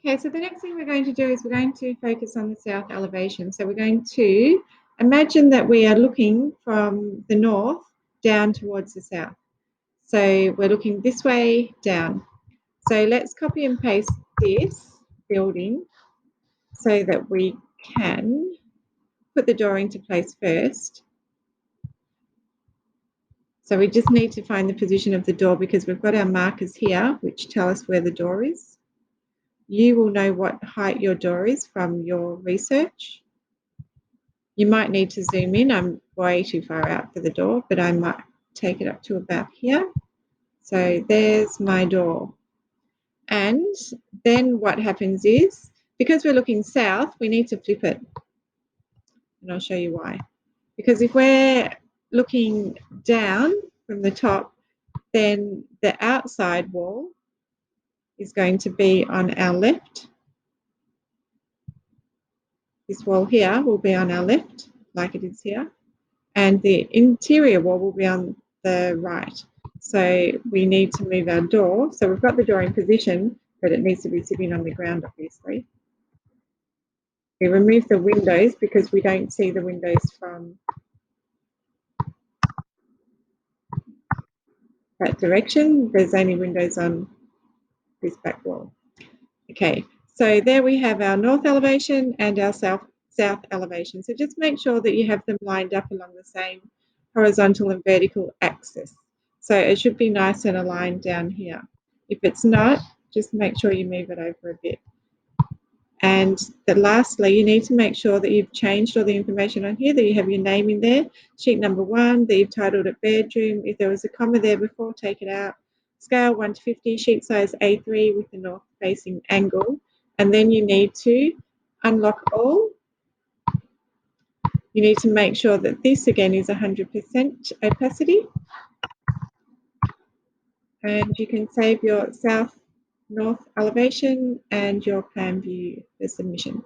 Okay, so the next thing we're going to do is we're going to focus on the south elevation. So we're going to imagine that we are looking from the north down towards the south. So we're looking this way down. So let's copy and paste this building so that we can put the door into place first. So we just need to find the position of the door because we've got our markers here which tell us where the door is. You will know what height your door is from your research. You might need to zoom in. I'm way too far out for the door, but I might take it up to about here. So there's my door. And then what happens is, because we're looking south, we need to flip it. And I'll show you why. Because if we're looking down from the top, then the outside wall is going to be on our left. This wall here will be on our left, like it is here. And the interior wall will be on the right. So we need to move our door. So we've got the door in position, but it needs to be sitting on the ground, obviously. We remove the windows because we don't see the windows from that direction. There's only windows on this back wall. Okay, so there we have our north elevation and our south elevation. So just make sure that you have them lined up along the same horizontal and vertical axis. So it should be nice and aligned down here. If it's not, just make sure you move it over a bit. And lastly, you need to make sure that you've changed all the information on here, that you have your name in there, sheet number 1, that you've titled it bedroom. If there was a comma there before, take it out. Scale 1 to 50, sheet size A3 with the north facing angle. And then you need to unlock all. You need to make sure that this again is 100% opacity. And you can save your south north elevation and your plan view for submission.